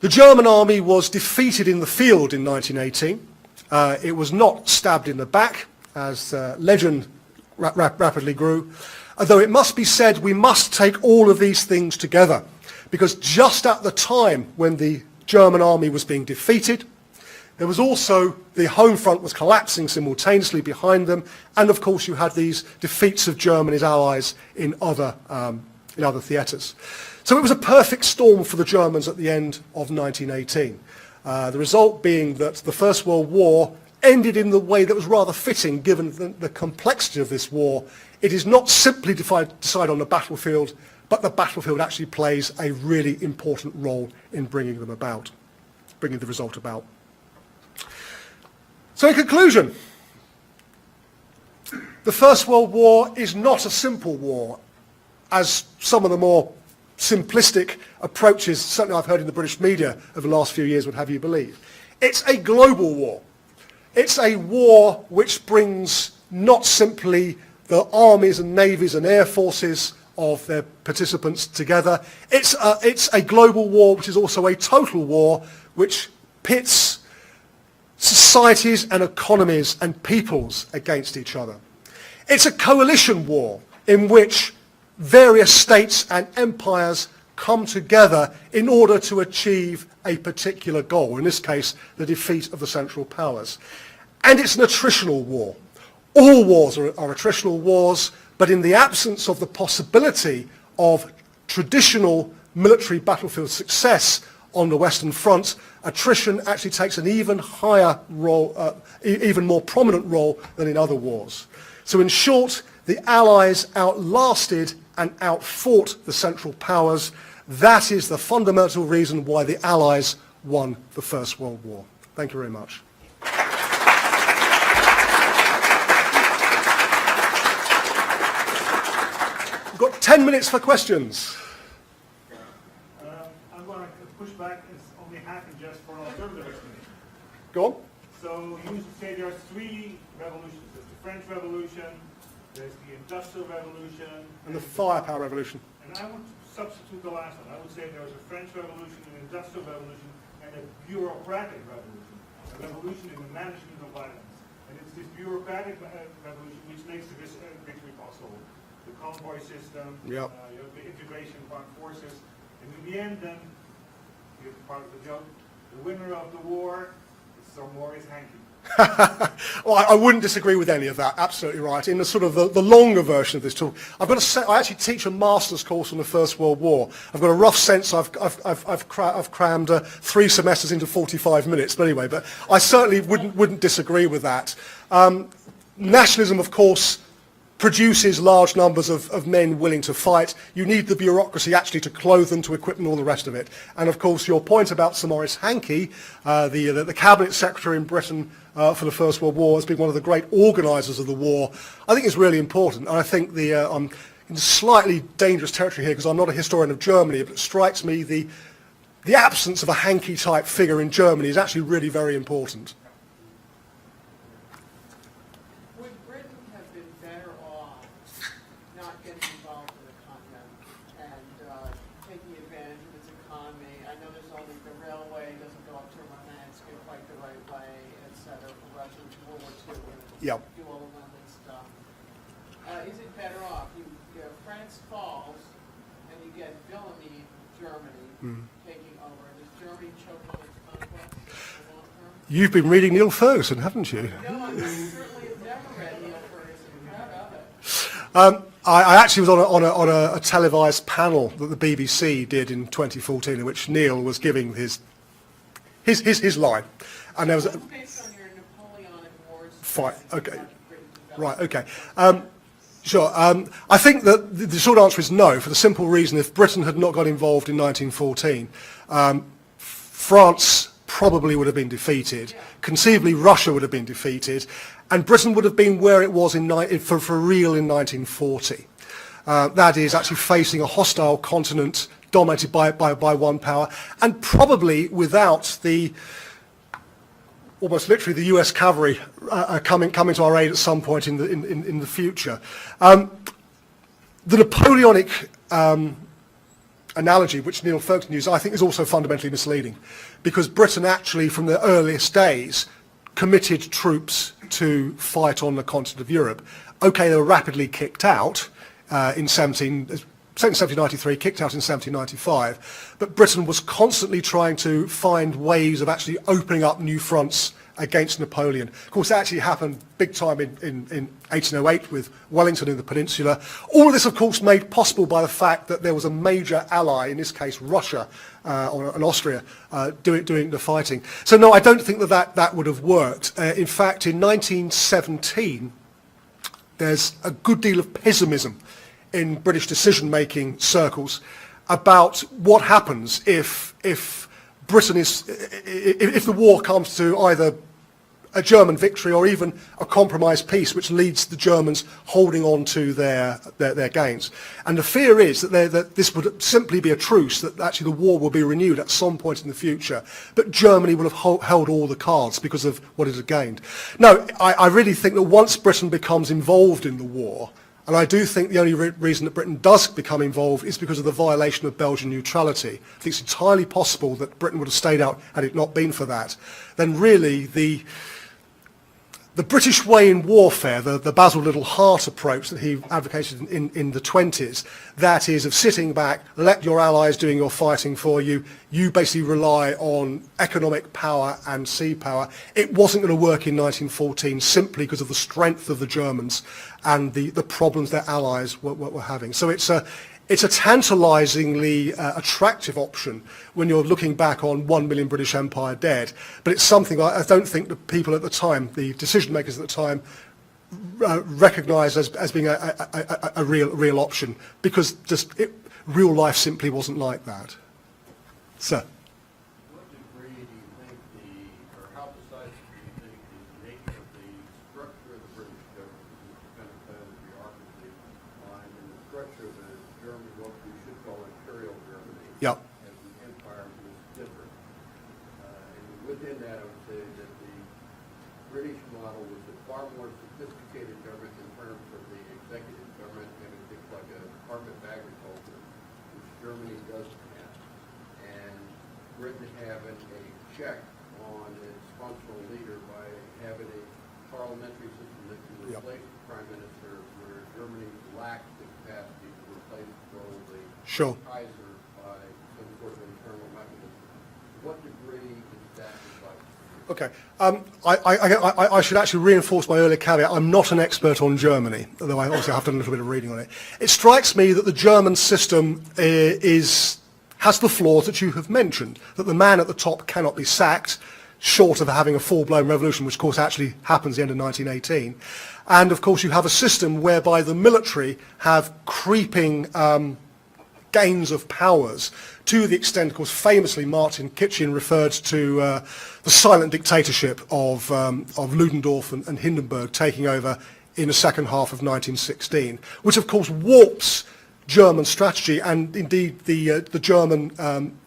The German army was defeated in the field in 1918. It was not stabbed in the back, as legend rapidly grew. Although it must be said, we must take all of these things together, because just at the time when the German army was being defeated, there was also the home front was collapsing simultaneously behind them, and of course you had these defeats of Germany's allies in other theatres. So it was a perfect storm for the Germans at the end of 1918. The result being that the First World War ended in the way that was rather fitting given the complexity of this war. It is not simply decided on the battlefield, but the battlefield actually plays a really important role in bringing the result about. So in conclusion, the First World War is not a simple war, as some of the more simplistic approaches, certainly I've heard in the British media over the last few years, would have you believe. It's a global war. It's a war which brings not simply the armies and navies and air forces of their participants together. It's a global war which is also a total war which pits societies and economies and peoples against each other. It's a coalition war in which various states and empires come together in order to achieve a particular goal, in this case, the defeat of the Central Powers. And it's an attritional war. All wars are attritional wars, but in the absence of the possibility of traditional military battlefield success on the Western Front, attrition actually takes an even higher role, even more prominent role than in other wars. So in short, the Allies outlasted and outfought the Central Powers. That is the fundamental reason why the Allies won the First World War. Thank you very much. We've got 10 minutes for questions. I'm going to push back. It's only half and just for an alternative explanation. Go on. So you used to say there are three revolutions. There's the French Revolution, there's the Industrial Revolution, And the firepower revolution. and I would substitute the last one. I would say there was a French Revolution, an Industrial Revolution, and a bureaucratic revolution. A revolution in the management of violence. And it's this bureaucratic revolution which makes the victory possible. The convoy system, Yep. you have the integration of armed forces, and in the end then, here's part of the joke, the winner of the war is Sir Maurice Hankey. Well, I wouldn't disagree with any of that. Absolutely right. In the sort of the longer version of this talk, I've got to say, I actually teach a master's course on the First World War. I've got a rough sense. I've crammed 3 semesters into 45 minutes. But anyway, but I certainly wouldn't disagree with that. Nationalism, of course, produces large numbers of men willing to fight. You need the bureaucracy actually to clothe them, to equip them, and all the rest of it. And of course, your point about Sir Maurice Hankey, the cabinet secretary in Britain for the First World War, has been one of the great organisers of the war, I think is really important. And I think I'm in slightly dangerous territory here because I'm not a historian of Germany, but it strikes me the absence of a Hankey-type figure in Germany is actually really very important. Yeah. Do all the London stuff. Is it better off? France falls, and you get Villamy, Germany, taking over. Does Germany choke on its conquest in the long term? You've been reading Neil Ferguson, haven't you? No, I certainly have never read Neil Ferguson. Proud of it. I actually was on a televised panel that the BBC did in 2014, in which Neil was giving his line, and there was. It's based on your Napoleonic Wars. Fine. Okay. Right. Okay. Sure. I think that the short answer is no, for the simple reason: if Britain had not got involved in 1914, France probably would have been defeated. Conceivably, Russia would have been defeated, and Britain would have been where it was for real in 1940. That is, actually facing a hostile continent dominated by one power, and probably without the almost literally the US cavalry coming to our aid at some point in the future. The Napoleonic analogy, which Neil Ferguson used, I think is also fundamentally misleading, because Britain actually, from the earliest days, committed troops to fight on the continent of Europe. Okay, they were rapidly kicked out in 1793, kicked out in 1795, but Britain was constantly trying to find ways of actually opening up new fronts against Napoleon. Of course, that actually happened big time in 1808 with Wellington in the peninsula. All of this, of course, made possible by the fact that there was a major ally, in this case Russia and Austria, doing the fighting. So no, I don't think that would have worked. In fact, in 1917, there's a good deal of pessimism in British decision-making circles about what happens if Britain if the war comes to either a German victory or even a compromised peace, which leads the Germans holding on to their gains. And the fear is that this would simply be a truce, that actually the war will be renewed at some point in the future, but Germany will have held all the cards because of what it had gained. No, I really think that once Britain becomes involved in the war, and I do think the only reason that Britain does become involved is because of the violation of Belgian neutrality. I think it's entirely possible that Britain would have stayed out had it not been for that. Then really the The British way in warfare, the Basil Little Hart approach that he advocated in the 20s, that is of sitting back, let your allies doing your fighting for you, you basically rely on economic power and sea power. It wasn't going to work in 1914 simply because of the strength of the Germans and the problems their allies were having. So it's a tantalisingly attractive option when you're looking back on 1 million British Empire dead, but it's something I don't think the people at the time, the decision makers at the time, recognised as being a real option, because real life simply wasn't like that. Sir. What degree do you think or how decisive do you think the nature of the structure of the British government, which is kind of the bureaucracy, and the structure of the German, what we should call Imperial Germany, Yep. as an empire was different. And within that, I would say that the British model was a far more sophisticated government in terms of the executive government having things like a Department of Agriculture, which Germany doesn't have, and Britain having a check on its functional leader by having a parliamentary system that can Yep. replace the prime minister, where Germany lacked the capacity to replace the Sure. Kaiser by some sort of internal mechanism. To what degree is that decisive? Okay. I should actually reinforce my earlier caveat. I'm not an expert on Germany, although I obviously have done a little bit of reading on it. It strikes me that the German system has the flaws that you have mentioned, that the man at the top cannot be sacked, short of having a full-blown revolution, which of course actually happens at the end of 1918. And of course you have a system whereby the military have creeping gains of powers, to the extent, of course, famously Martin Kitchin referred to the silent dictatorship of Ludendorff and Hindenburg taking over in the second half of 1916, which of course warps German strategy and indeed the German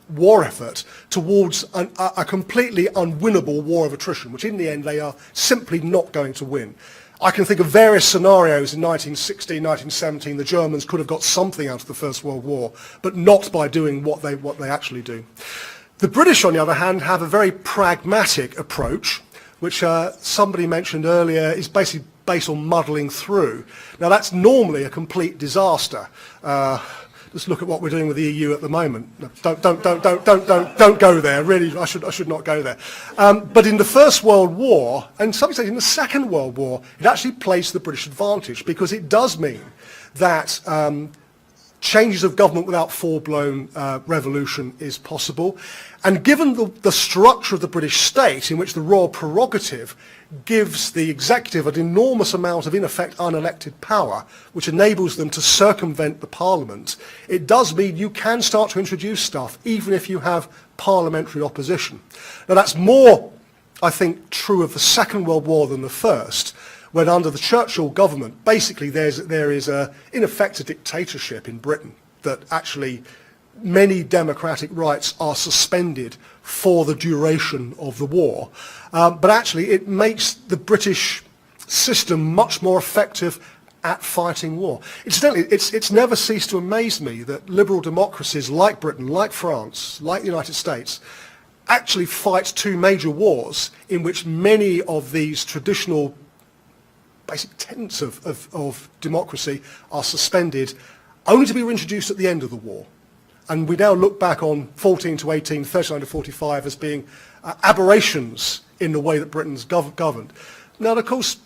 war effort towards a completely unwinnable war of attrition, which in the end they are simply not going to win. I can think of various scenarios in 1916, 1917, the Germans could have got something out of the First World War, but not by doing what they actually do. The British, on the other hand, have a very pragmatic approach, which somebody mentioned earlier is basically based on muddling through. Now that's normally a complete disaster. Just look at what we're doing with the EU at the moment. No, don't go there. Really, I should not go there. But in the First World War, and some say in the Second World War, it actually plays to the British advantage, because it does mean that changes of government without full-blown revolution is possible. And given the structure of the British state, in which the royal prerogative gives the executive an enormous amount of, in effect, unelected power, which enables them to circumvent the parliament, it does mean you can start to introduce stuff, even if you have parliamentary opposition. Now that's more, I think, true of the Second World War than the First, when under the Churchill government, basically there is in effect a dictatorship in Britain, that actually many democratic rights are suspended for the duration of the war. But actually it makes the British system much more effective at fighting war. Incidentally, it's never ceased to amaze me that liberal democracies like Britain, like France, like the United States, actually fight two major wars in which many of these traditional basic tenets of democracy are suspended, only to be reintroduced at the end of the war. And we now look back on 14 to 18, 39 to 45 as being aberrations in the way that Britain's governed. Now, of course,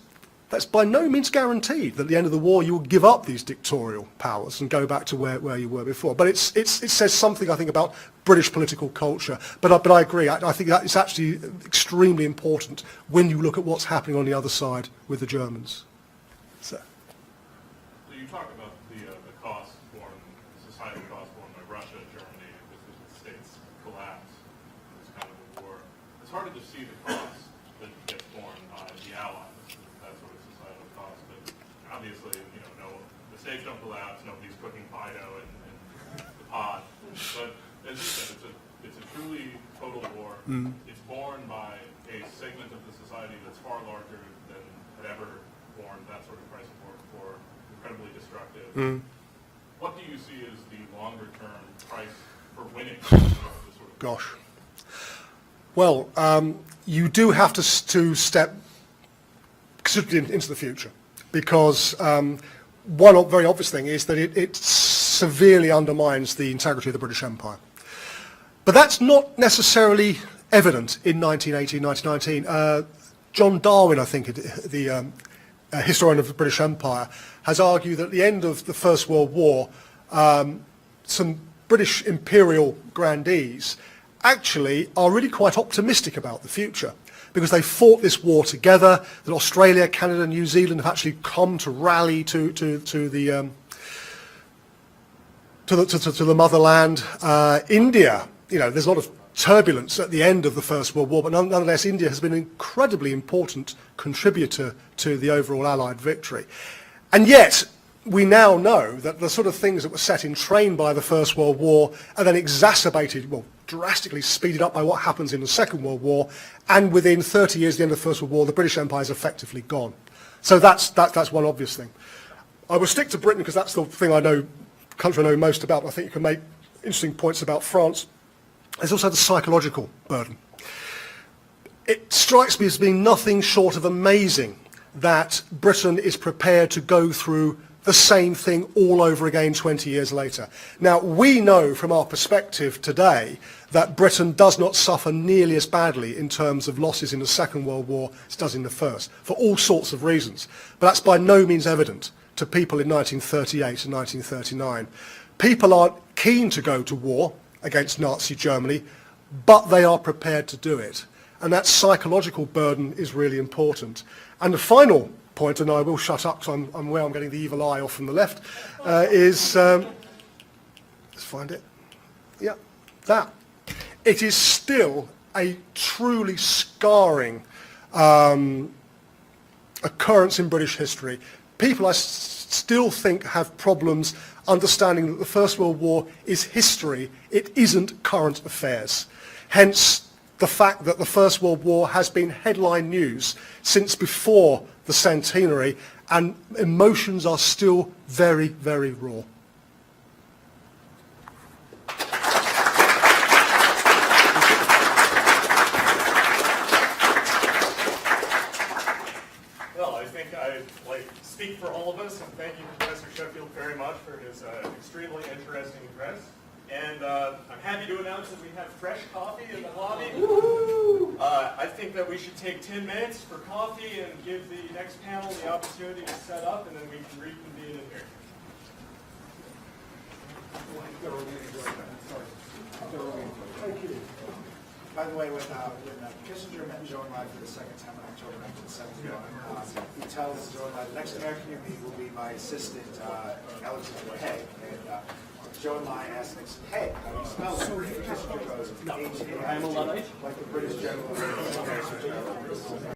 that's by no means guaranteed that at the end of the war you will give up these dictatorial powers and go back to where you were before. But it says something, I think, about British political culture. But I agree. I think that it's actually extremely important when you look at what's happening on the other side with the Germans. So you talk about the cost borne, societal cost borne by Russia, Germany, because the states collapse in this kind of a war. It's harder to see the cost that gets borne by the Allies, that sort of societal cost. But obviously, the states don't collapse. Nobody's cooking Fido in the pot. But as you said, it's a truly total war. It's borne by a segment of the society that's far larger than had ever borne that sort of price for incredibly destructive. What do you see as the longer-term price for winning this sort of? Gosh. Well, you do have to step considerably into the future, because one very obvious thing is that it severely undermines the integrity of the British Empire. But that's not necessarily evident in 1918, 1919. John Darwin, I think, the historian of the British Empire, has argued that at the end of the First World War, some British imperial grandees actually are really quite optimistic about the future, because they fought this war together, that Australia, Canada, New Zealand have actually come to rally to the motherland. India, there's a lot of turbulence at the end of the First World War, but nonetheless India has been an incredibly important contributor to the overall Allied victory. And yet, we now know that the sort of things that were set in train by the First World War are then exacerbated, drastically speeded up by what happens in the Second World War, and within 30 years, at the end of the First World War, the British Empire is effectively gone. So that's one obvious thing. I will stick to Britain because that's the country I know most about, but I think you can make interesting points about France. There's also the psychological burden. It strikes me as being nothing short of amazing that Britain is prepared to go through the same thing all over again 20 years later. Now, we know from our perspective today that Britain does not suffer nearly as badly in terms of losses in the Second World War as it does in the First, for all sorts of reasons. But that's by no means evident to people in 1938 and 1939. People aren't keen to go to war against Nazi Germany, but they are prepared to do it. And that psychological burden is really important. And the final point, and I will shut up because I'm aware I'm getting the evil eye off from the left, is, let's find it, yeah, that. It is still a truly scarring occurrence in British history. People, I still think, have problems understanding that the First World War is history, it isn't current affairs. Hence, the fact that the First World War has been headline news since before the centenary, and emotions are still very, very raw. Well, I think I'd speak for all of us and thank you, Professor Sheffield, very much for his extremely interesting address. And I'm happy to announce that we have fresh coffee in the lobby. I think that we should take 10 minutes for coffee and give the next panel the opportunity to set up, and then we can reconvene in here. Thank you. By the way, when Kissinger met Zhou Enlai for the second time in October 1971, he tells Zhou Enlai, the next American you meet will be my assistant, Alexander Haig. And Zhou Enlai asks him, hey, how do you spell it? Kissinger goes, H-A-I-G, like the British general.